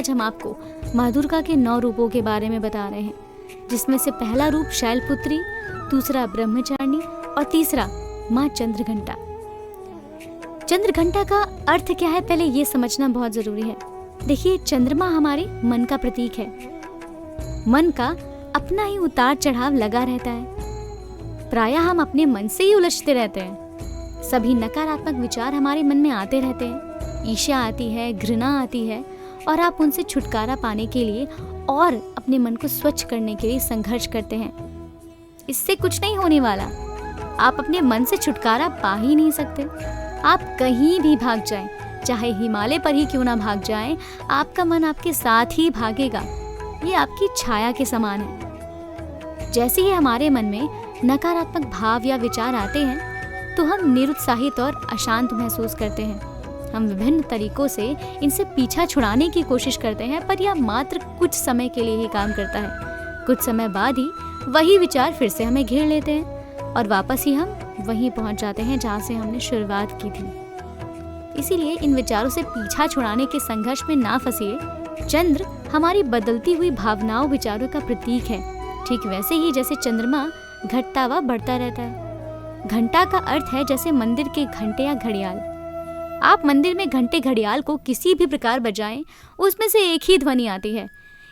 आज हम आपको माँ दुर्गा के 9 रूपों के बारे में बता रहे हैं, जिसमें से पहला रूप शैलपुत्री, दूसरा ब्रह्मचारिणी और तीसरा माँ चंद्रघंटा। चंद्रघंटा का अर्थ क्या है, पहले ये समझना बहुत जरूरी है। देखिए, चंद्रमा हमारे मन का प्रतीक है। मन का अपना ही उतार चढ़ाव लगा रहता है। प्रायः हम अपने मन से ही उलझते रहते हैं। सभी नकारात्मक विचार हमारे मन में आते रहते हैं। ईर्ष्या आती है, घृणा आती है, और आप उनसे छुटकारा पाने के लिए और अपने मन को स्वच्छ करने के लिए संघर्ष करते हैं। इससे कुछ नहीं होने वाला। आप अपने मन से छुटकारा पा ही नहीं सकते। आप कहीं भी भाग जाएं, चाहे हिमालय पर ही क्यों ना भाग जाएं, आपका मन आपके साथ ही भागेगा। ये आपकी छाया के समान है। जैसे ही हमारे मन में नकारात्मक भाव या विचार आते हैं, तो हम निरुत्साहित और अशांत महसूस करते हैं। हम विभिन्न तरीकों से इनसे पीछा छुड़ाने की कोशिश करते हैं, पर यह मात्र कुछ समय के लिए ही काम करता है। कुछ समय बाद ही वही विचार फिर से हमें घेर लेते हैं और वापस ही हम वहीं पहुंच जाते हैं जहां से हमने शुरुआत की थी। इसीलिए इन विचारों से पीछा छुड़ाने के संघर्ष में ना फंसिए। चंद्र हमारी बदलती हुई भावनाओं विचारों का प्रतीक है, ठीक वैसे ही जैसे चंद्रमा घटता व बढ़ता रहता है। घंटा का अर्थ है जैसे मंदिर के घंटे या घड़ियाल। आप मंदिर में घंटे घड़ियाल को किसी भी प्रकार बजाएं, उसमें से एक ही ध्वनि आती है।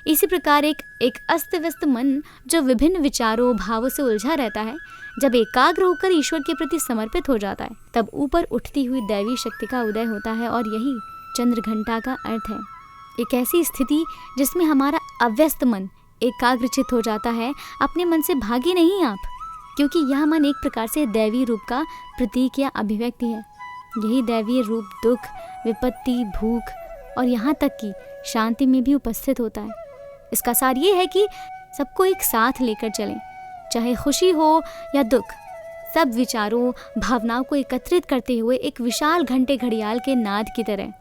इसी प्रकार एक अस्त व्यस्त मन जो विभिन्न विचारों भावों से उलझा रहता है, जब एकाग्र होकर ईश्वर के प्रति समर्पित हो जाता है, तब ऊपर उठती हुई दैवी शक्ति का उदय होता है। और यही चंद्र घंटा का अर्थ है। एक ऐसी स्थिति जिसमें हमारा अव्यस्त मन एकाग्रचित हो जाता है। अपने मन से भागे नहीं आप, क्योंकि यह मन एक प्रकार से दैवी रूप का प्रतीक या अभिव्यक्ति है। यही दैवीय रूप दुख, विपत्ति, भूख और यहाँ तक कि शांति में भी उपस्थित होता है। इसका सार ये है कि सबको एक साथ लेकर चलें, चाहे खुशी हो या दुख। सब विचारों भावनाओं को एकत्रित करते हुए एक विशाल घंटे घड़ियाल के नाद की तरह।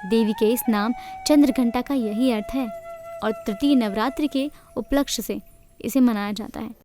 देवी के इस नाम चंद्रघंटा का यही अर्थ है और तृतीय नवरात्रि के उपलक्ष्य से इसे मनाया जाता है।